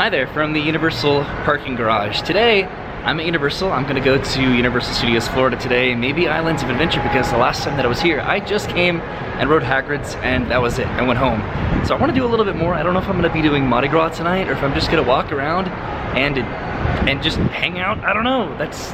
Hi there from the Universal parking garage. Today, I'm at Universal. I'm gonna go to Universal Studios Florida today, maybe Islands of Adventure, because the last time that I was here, I just came and rode Hagrid's and that was it. I went home. So I wanna do a little bit more. I don't know if I'm gonna be doing Mardi Gras tonight or if I'm just gonna walk around and just hang out. I don't know. That's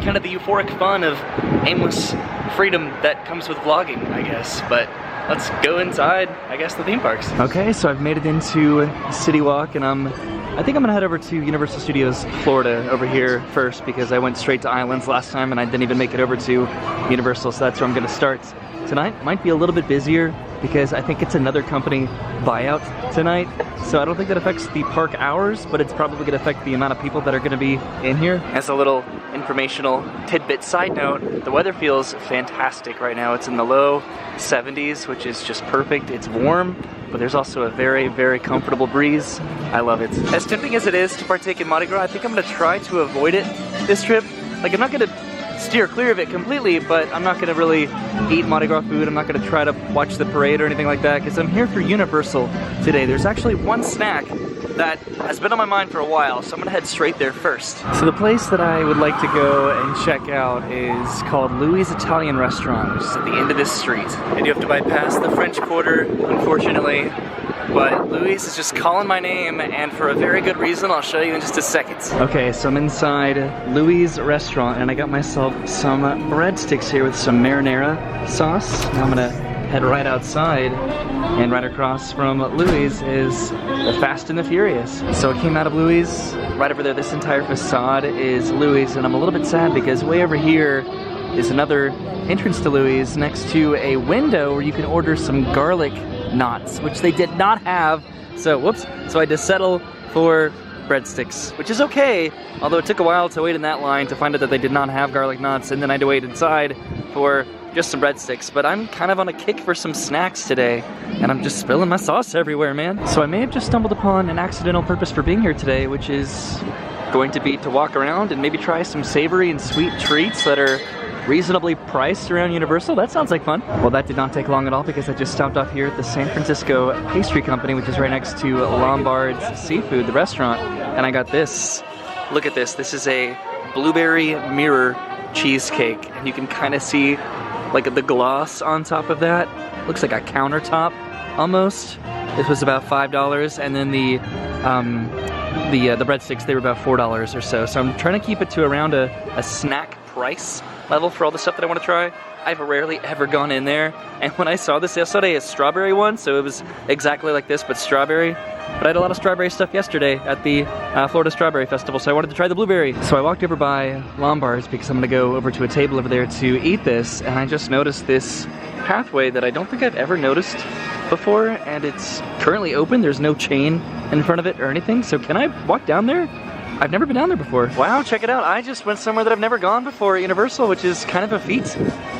kind of the euphoric fun of aimless freedom that comes with vlogging, I guess. But let's go inside, I guess, the theme parks. Okay, so I've made it into City Walk, and I think I'm gonna head over to Universal Studios Florida over here first, because I went straight to Islands last time and I didn't even make it over to Universal, so that's where I'm gonna start tonight. Might be a little bit busier because I think it's another company buyout tonight, so I don't think that affects the park hours, but it's probably gonna affect the amount of people that are gonna be in here. As a little informational tidbit side note, the weather feels fantastic right now. It's in the low 70s, which is just perfect. It's warm, but there's also a very, very comfortable breeze. I love it. As tempting as it is to partake in Mardi Gras, I think I'm gonna try to avoid it this trip. Like, I'm not gonna steer clear of it completely, but I'm not gonna really eat Mardi Gras food. I'm not gonna try to watch the parade or anything like that, because I'm here for Universal today. There's actually one snack that has been on my mind for a while, so I'm gonna head straight there first. So the place that I would like to go and check out is called Louis' Italian Restaurant, which is at the end of this street. I do have to bypass the French Quarter, unfortunately, but Louis is just calling my name, and for a very good reason. I'll show you in just a second. Okay, so I'm inside Louis' restaurant, and I got myself some breadsticks here with some marinara sauce. Now I'm gonna head right outside, and right across from Louis is the Fast and the Furious. So I came out of Louis. Right over there, this entire facade is Louis, and I'm a little bit sad because way over here is another entrance to Louis next to a window where you can order some garlic knots, which they did not have. So whoops, so I had to settle for breadsticks, which is okay, although it took a while to wait in that line to find out that they did not have garlic knots, and then I had to wait inside for just some breadsticks. But I'm kind of on a kick for some snacks today, and I'm just spilling my sauce everywhere, man. So I may have just stumbled upon an accidental purpose for being here today, which is going to be to walk around and maybe try some savory and sweet treats that are reasonably priced around Universal. That sounds like fun. Well, that did not take long at all, because I just stopped off here at the San Francisco Pastry Company, which is right next to Lombard's Seafood, the restaurant, and I got this. Look at this. This is a blueberry mirror cheesecake, and you can kind of see like the gloss on top of that. Looks like a countertop almost. This was about $5, and then the breadsticks, they were about $4 or so. So I'm trying to keep it to around a snack price level for all the stuff that I want to try. I've rarely ever gone in there, and when I saw this yesterday, a strawberry one, so it was exactly like this but strawberry. But I had a lot of strawberry stuff yesterday at the Florida Strawberry Festival, so I wanted to try the blueberry. So I walked over by Lombard's because I'm gonna go over to a table over there to eat this, and I just noticed this pathway that I don't think I've ever noticed before, and it's currently open. There's no chain in front of it or anything, so can I walk down there? I've never been down there before. Wow, check it out. I just went somewhere that I've never gone before at Universal, which is kind of a feat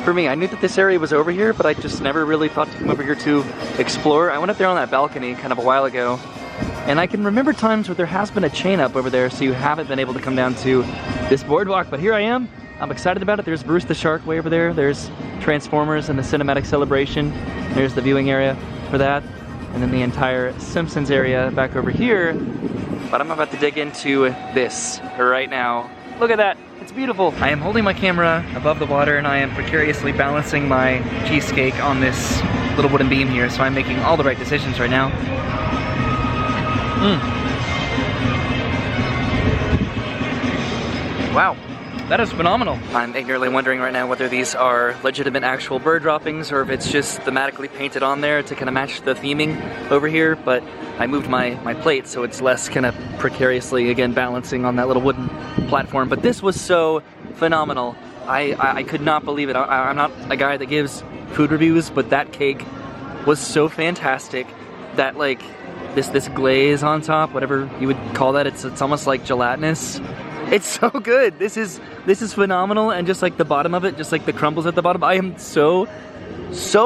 for me. I knew that this area was over here, but I just never really thought to come over here to explore. I went up there on that balcony kind of a while ago, and I can remember times where there has been a chain up over there, so you haven't been able to come down to this boardwalk, but here I am. I'm excited about it. There's Bruce the Shark way over there. There's Transformers and the Cinematic Celebration. There's the viewing area for that. And then the entire Simpsons area back over here. But I'm about to dig into this right now. Look at that, it's beautiful. I am holding my camera above the water, and I am precariously balancing my cheesecake on this little wooden beam here, so I'm making all the right decisions right now. Wow, that is phenomenal. I'm ignorantly wondering right now whether these are legitimate actual bird droppings or if it's just thematically painted on there to kind of match the theming over here, but I moved my plate so it's less kind of precariously, again, balancing on that little wooden platform. But this was so phenomenal. I could not believe it. I'm not a guy that gives food reviews, but that cake was so fantastic. That, like, this glaze on top, whatever you would call that, it's almost like gelatinous. It's so good. This is phenomenal, and just like the bottom of it, just like the crumbles at the bottom, I am so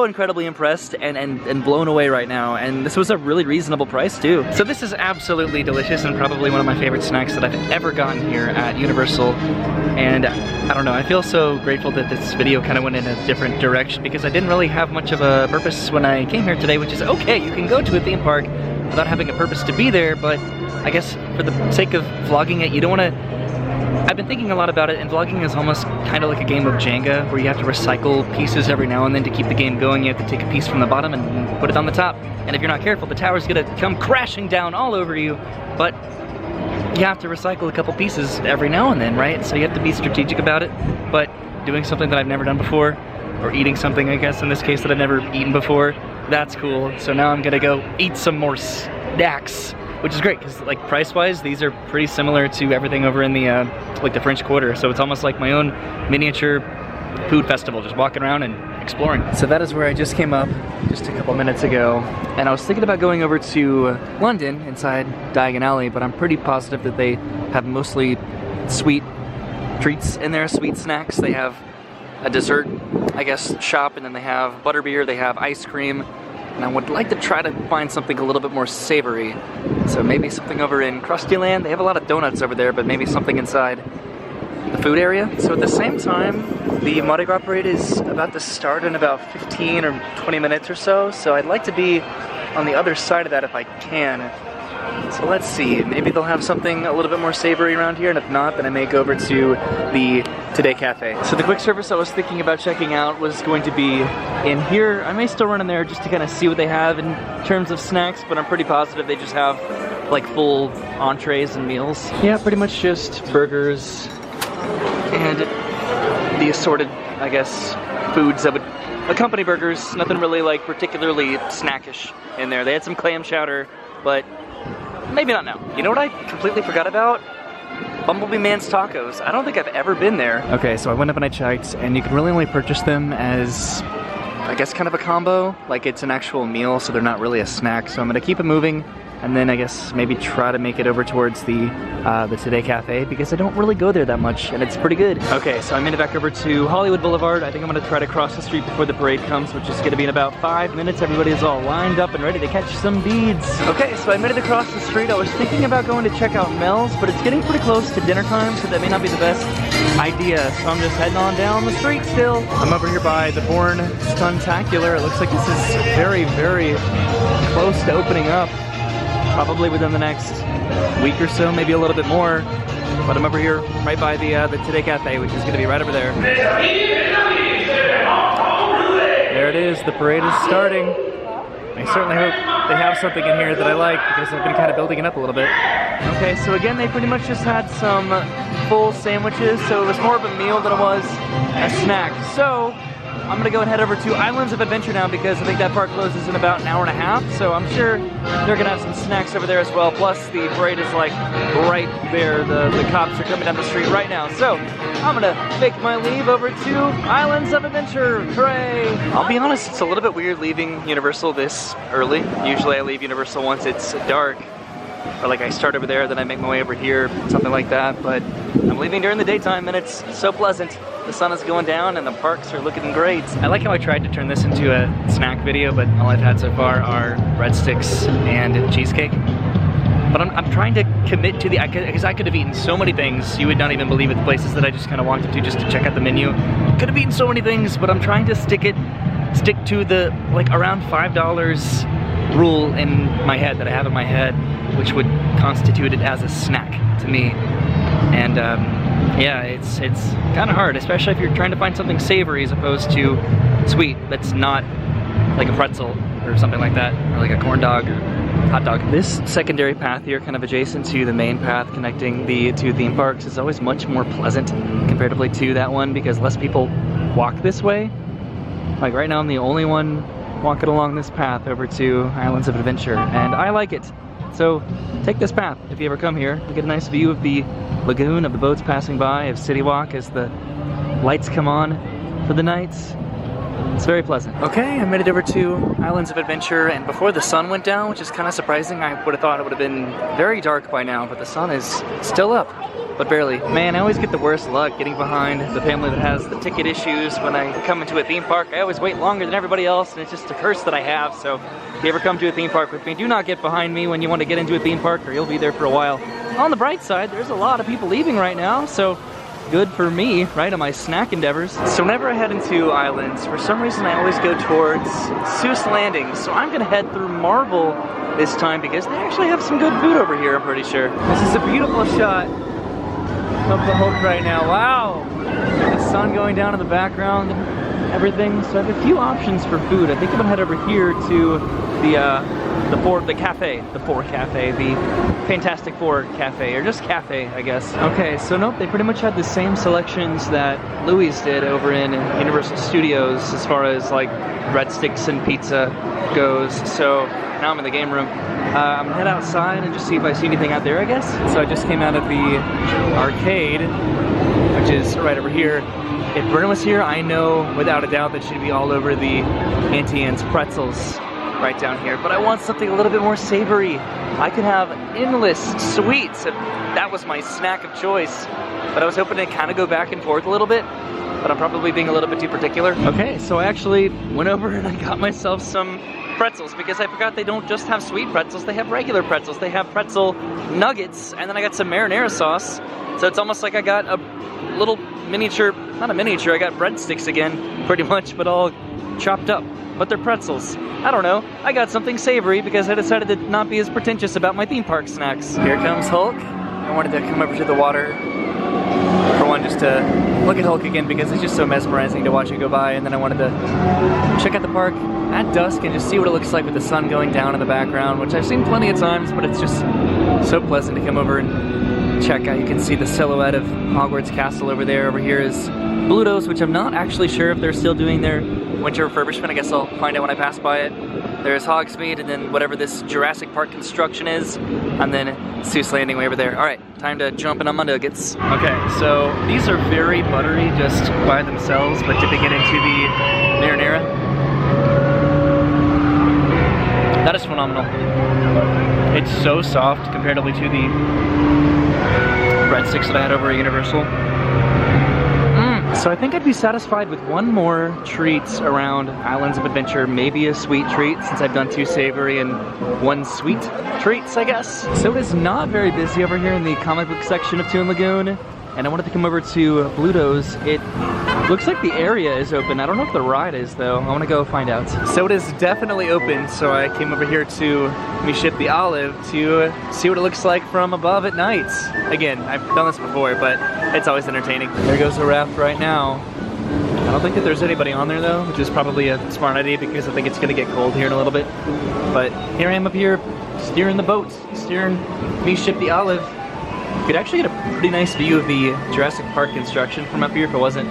incredibly impressed and blown away right now, and this was a really reasonable price too. So this is absolutely delicious and probably one of my favorite snacks that I've ever gotten here at Universal, and I don't know, I feel so grateful that this video kind of went in a different direction, because I didn't really have much of a purpose when I came here today, which is okay. You can go to a theme park without having a purpose to be there, but I guess for the sake of vlogging it, you don't want to... I've been thinking a lot about it, and vlogging is almost kind of like a game of Jenga, where you have to recycle pieces every now and then to keep the game going. You have to take a piece from the bottom and put it on the top, and if you're not careful, the tower's gonna come crashing down all over you, but you have to recycle a couple pieces every now and then, right? So you have to be strategic about it, but doing something that I've never done before, or eating something, I guess, in this case, that I've never eaten before, that's cool. So now I'm gonna go eat some more snacks, which is great, because like price-wise, these are pretty similar to everything over in the like the French Quarter. So it's almost like my own miniature food festival, just walking around and exploring. So that is where I just came up just a couple minutes ago, and I was thinking about going over to London inside Diagon Alley, but I'm pretty positive that they have mostly sweet treats in there, sweet snacks. They have a dessert, I guess, shop, and then they have butterbeer, they have ice cream, and I would like to try to find something a little bit more savory. So maybe something over in Krustyland. They have a lot of donuts over there, but maybe something inside the food area. So at the same time, the Mardi Gras parade is about to start in about 15 or 20 minutes or so, so I'd like to be on the other side of that if I can. So let's see, maybe they'll have something a little bit more savory around here, and if not, then I may go over to the Today Cafe. So the quick service I was thinking about checking out was going to be in here. I may still run in there just to kind of see what they have in terms of snacks, but I'm pretty positive they just have like full entrees and meals. Yeah, pretty much just burgers and the assorted, I guess, foods that would accompany burgers. Nothing really like particularly snackish in there. They had some clam chowder, but maybe not now. You know what I completely forgot about? Bumblebee Man's Tacos. I don't think I've ever been there. Okay, so I went up and I checked, and you can really only purchase them as, I guess, kind of a combo. Like it's an actual meal, so they're not really a snack. So I'm gonna keep it moving, and then I guess maybe try to make it over towards the Today Cafe, because I don't really go there that much, and it's pretty good. Okay, so I made it back over to Hollywood Boulevard. I think I'm gonna try to cross the street before the parade comes, which is gonna be in about 5 minutes. Everybody is all lined up and ready to catch some beads. Okay, so I made it across the street. I was thinking about going to check out Mel's, but it's getting pretty close to dinner time, so that may not be the best idea. So I'm just heading on down the street still. I'm over here by the Born Stuntacular. It looks like this is very, very close to opening up. Probably within the next week or so, maybe a little bit more. But I'm over here right by the Today Cafe, which is going to be right over there. There it is, the parade is starting. I certainly hope they have something in here that I like, because I've been kind of building it up a little bit. Okay, so again, they pretty much just had some full sandwiches, so it was more of a meal than it was a snack. So I'm gonna go and head over to Islands of Adventure now, because I think that park closes in about an hour and a half, so I'm sure they're gonna have some snacks over there as well. Plus the parade is like right there. The cops are coming down the street right now. So I'm gonna make my leave over to Islands of Adventure. Hooray! I'll be honest, it's a little bit weird leaving Universal this early. Usually I leave Universal once it's dark, or like I start over there, then I make my way over here, something like that. But I'm leaving during the daytime, and it's so pleasant. The sun is going down and the parks are looking great. I like how I tried to turn this into a snack video, but all I've had so far are breadsticks and cheesecake. But I'm trying to commit to because I could have eaten so many things. You would not even believe it, the places that I just kind of walked into just to check out the menu. Could have eaten so many things, but I'm trying to stick to the like around $5 rule in my head that I have in my head, which would constitute it as a snack to me. And yeah, it's kind of hard, especially if you're trying to find something savory as opposed to sweet that's not like a pretzel or something like that, or like a corn dog or hot dog. This secondary path here, kind of adjacent to the main path connecting the two theme parks, is always much more pleasant comparatively to that one, because less people walk this way. Like right now I'm the only one walking along this path over to Islands of Adventure, and I like it. So take this path if you ever come here. You get a nice view of the lagoon, of the boats passing by, of City Walk as the lights come on for the night. It's very pleasant. Okay, I made it over to Islands of Adventure, and before the sun went down, which is kind of surprising. I would have thought it would have been very dark by now, but the sun is still up, but barely. Man, I always get the worst luck getting behind the family that has the ticket issues. When I come into a theme park, I always wait longer than everybody else, and it's just a curse that I have. So if you ever come to a theme park with me, do not get behind me when you want to get into a theme park, or you'll be there for a while. On the bright side, there's a lot of people leaving right now, so good for me, right, on my snack endeavors. So whenever I head into Islands, for some reason I always go towards Seuss Landing. So I'm gonna head through Marvel this time because they actually have some good food over here, I'm pretty sure. This is a beautiful shot of the Hulk right now. Wow! The sun going down in the background, everything. So I have a few options for food. I think I'm gonna head over here to the Fantastic Four Cafe, or just cafe, I guess. Okay, so nope, they pretty much had the same selections that Louis did over in Universal Studios as far as like breadsticks and pizza goes. So now I'm in the game room. I'm gonna head outside and just see if I see anything out there, I guess. So I just came out of the arcade, which is right over here. If Brenna was here, I know without a doubt that she'd be all over the Auntie Anne's pretzels right down here. But I want something a little bit more savory. I could have endless sweets if that was my snack of choice. But I was hoping to kind of go back and forth a little bit. But I'm probably being a little bit too particular. Okay, so I actually went over and I got myself some pretzels because I forgot they don't just have sweet pretzels, they have regular pretzels. They have pretzel nuggets, and then I got some marinara sauce. So it's almost like I got a little miniature, not a miniature, I got breadsticks again, pretty much, but all chopped up. But they're pretzels. I don't know, I got something savory because I decided to not be as pretentious about my theme park snacks. Here comes Hulk. I wanted to come over to the water for one, just to look at Hulk again because it's just so mesmerizing to watch it go by, and then I wanted to check out the park at dusk and just see what it looks like with the sun going down in the background, which I've seen plenty of times, but it's just so pleasant to come over and check out. You can see the silhouette of Hogwarts Castle over there. Over here is Bluto's, which I'm not actually sure if they're still doing their winter refurbishment. I guess I'll find out when I pass by it. There's Hogsmeade, and then whatever this Jurassic Park construction is, and then Seuss Landing way over there. All right, time to jump in on my nuggets. Okay, so these are very buttery just by themselves, but dipping it into the marinara, that is phenomenal. It's so soft comparatively to the breadsticks that I had over at Universal. So I think I'd be satisfied with one more treat around Islands of Adventure, maybe a sweet treat since I've done 2 savory and 1 sweet treats, I guess. So it is not very busy over here in the comic book section of Toon Lagoon, and I wanted to come over to Bluto's. It looks like the area is open. I don't know if the ride is though. I want to go find out. So it is definitely open, so I came over here to Me Ship the Olive to see what it looks like from above at night. Again, I've done this before, but it's always entertaining. There goes the raft right now. I don't think that there's anybody on there though, which is probably a smart idea because I think it's gonna get cold here in a little bit. But here I am up here steering the boat, steering Me Ship the Olive. You could actually get a pretty nice view of the Jurassic Park construction from up here if it wasn't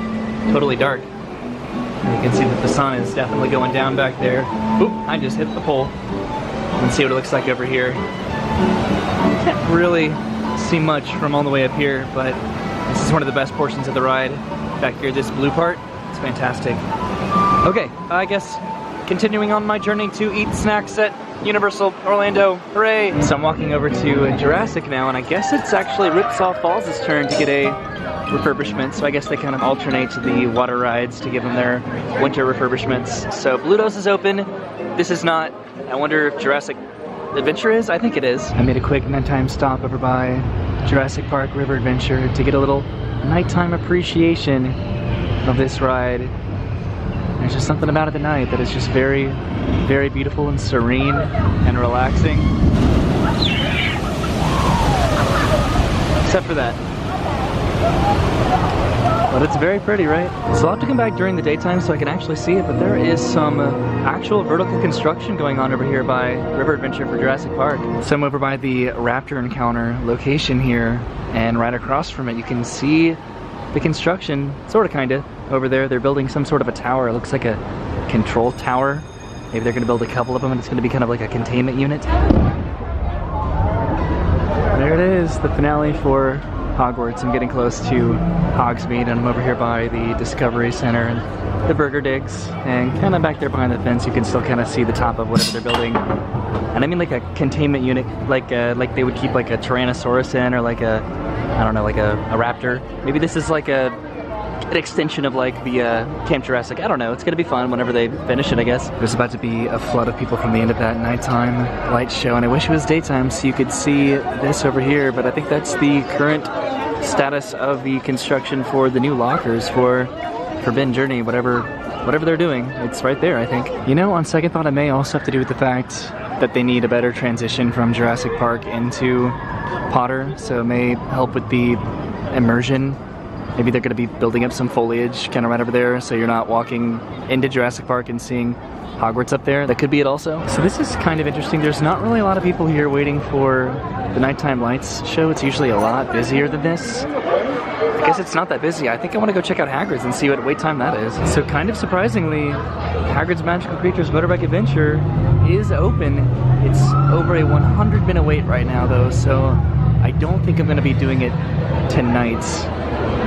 totally dark. And you can see that the sun is definitely going down back there. Oop, I just hit the pole. And see what it looks like over here. Can't really see much from all the way up here, but this is one of the best portions of the ride. Back here, this blue part, it's fantastic. Okay, I guess continuing on my journey to eat snacks at Universal Orlando, hooray! So I'm walking over to Jurassic now, and I guess it's actually Ripsaw Falls' turn to get a refurbishment, so I guess they kind of alternate the water rides to give them their winter refurbishments. So Bluto's is open, this is not. I wonder if Jurassic Adventure is? I think it is. I made a quick nighttime stop over by Jurassic Park River Adventure to get a little nighttime appreciation of this ride. There's just something about it at night that is just very, very beautiful and serene and relaxing. Except for that. But it's very pretty, right? So I'll have to come back during the daytime so I can actually see it, but there is some actual vertical construction going on over here by River Adventure for Jurassic Park. So I'm over by the Raptor Encounter location here, and right across from it you can see the construction, sorta kinda, over there. They're building some sort of a tower. It looks like a control tower. Maybe they're gonna build a couple of them and it's gonna be kind of like a containment unit. There it is, the finale for Hogwarts. I'm getting close to Hogsmeade, and I'm over here by the Discovery Center and the Burger Digs, and kind of back there behind the fence you can still kind of see the top of whatever they're building. And I mean like a containment unit, like they would keep like a Tyrannosaurus in, or like a, I don't know, like a raptor. Maybe this is like an extension of like the Camp Jurassic. I don't know, it's gonna be fun whenever they finish it, I guess. There's about to be a flood of people from the end of that nighttime light show, and I wish it was daytime so you could see this over here, but I think that's the current status of the construction for the new lockers for Forbidden Journey, whatever they're doing. It's right there, I think. You know, on second thought, it may also have to do with the fact that they need a better transition from Jurassic Park into Potter, so it may help with the immersion. Maybe they're going to be building up some foliage kind of right over there, so you're not walking into Jurassic Park and seeing Hogwarts up there. That could be it also. So this is kind of interesting. There's not really a lot of people here waiting for the nighttime lights show. It's usually a lot busier than this. I guess it's not that busy. I think I want to go check out Hagrid's and see what wait time that is. So kind of surprisingly, Hagrid's Magical Creatures Motorbike Adventure is open. It's over a 100-minute wait right now though, so I don't think I'm going to be doing it tonight.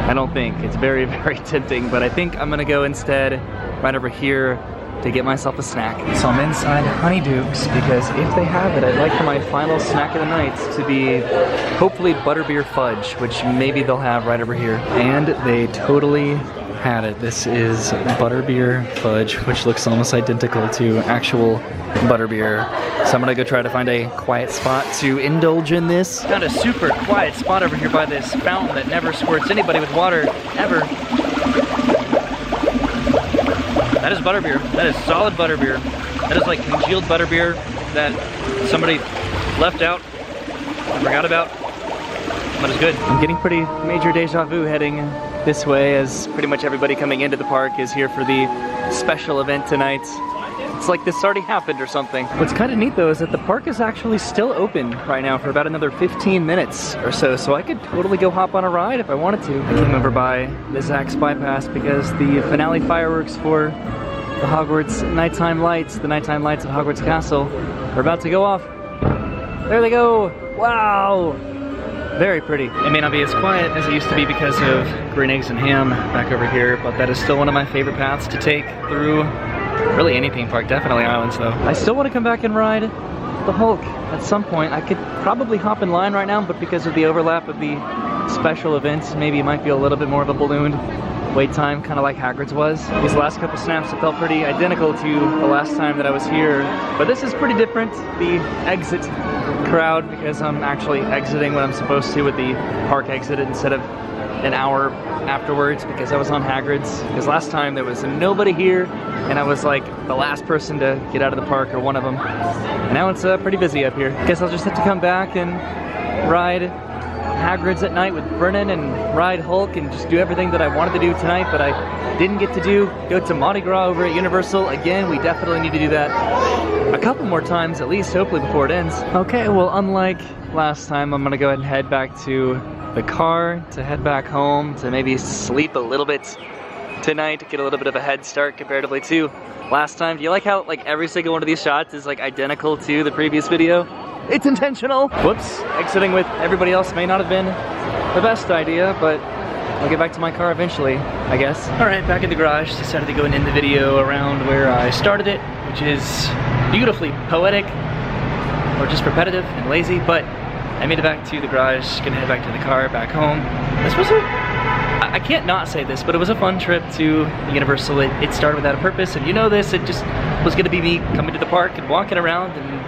I don't think. It's very, very tempting, but I think I'm gonna go instead right over here to get myself a snack. So I'm inside Honeydukes because if they have it, I'd like for my final snack of the night to be hopefully butterbeer fudge, which maybe they'll have right over here. And they totally had it. This is butterbeer fudge, which looks almost identical to actual butterbeer. So I'm gonna go try to find a quiet spot to indulge in this. Found a super quiet spot over here by this fountain that never squirts anybody with water, ever. That is butterbeer. That is solid butterbeer. That is like congealed butterbeer that somebody left out and forgot about. But it's good. I'm getting pretty major deja vu heading this way, as pretty much everybody coming into the park is here for the special event tonight. It's like this already happened or something. What's kind of neat though is that the park is actually still open right now for about another 15 minutes or so, so I could totally go hop on a ride if I wanted to. I came over by the Zack's bypass because the finale fireworks for the Hogwarts nighttime lights, the nighttime lights at Hogwarts Castle, are about to go off. There they go! Wow! Very pretty. It may not be as quiet as it used to be because of green eggs and ham back over here, but that is still one of my favorite paths to take through really any theme park, definitely Islands though. I still want to come back and ride the Hulk at some point. I could probably hop in line right now, but because of the overlap of the special events, maybe it might be a little bit more of a ballooned wait time, kind of like Hagrid's was. These last couple snaps have felt pretty identical to the last time that I was here, but this is pretty different. The exit crowd, because I'm actually exiting when I'm supposed to with the park exit instead of an hour afterwards because I was on Hagrid's. Because last time there was nobody here and I was like the last person to get out of the park, or one of them. And now it's pretty busy up here. Guess I'll just have to come back and ride Hagrid's at night with Brennan and ride Hulk and just do everything that I wanted to do tonight, but I didn't get to do. Go to Mardi Gras over at Universal. Again, we definitely need to do that a couple more times at least, hopefully before it ends. Okay, well, unlike last time, I'm gonna go ahead and head back to the car to head back home to maybe sleep a little bit tonight to get a little bit of a head start comparatively to last time. Do you like how like every single one of these shots is like identical to the previous video? It's intentional. Whoops, exiting with everybody else may not have been the best idea, but I'll get back to my car eventually, I guess. All right, back in the garage. Decided to go and end the video around where I started it, which is beautifully poetic, or just repetitive and lazy, but I made it back to the garage, gonna head back to the car, back home. This was I can't not say this, but it was a fun trip to Universal. It started without a purpose, and you know this, it just was gonna be me coming to the park and walking around and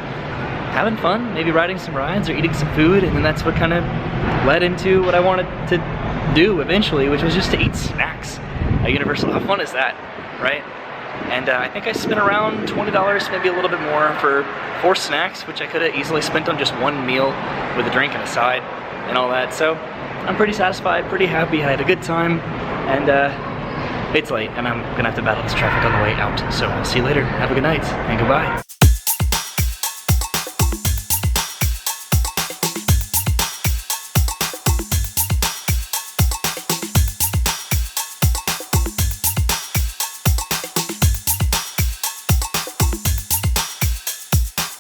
having fun, maybe riding some rides or eating some food, and then that's what kind of led into what I wanted to do eventually, which was just to eat snacks at Universal. How fun is that, right? And I think I spent around $20, maybe a little bit more for 4 snacks, which I could have easily spent on just one meal with a drink and a side and all that. So I'm pretty satisfied, pretty happy. I had a good time, and it's late and I'm gonna have to battle this traffic on the way out. So I'll see you later. Have a good night and goodbye.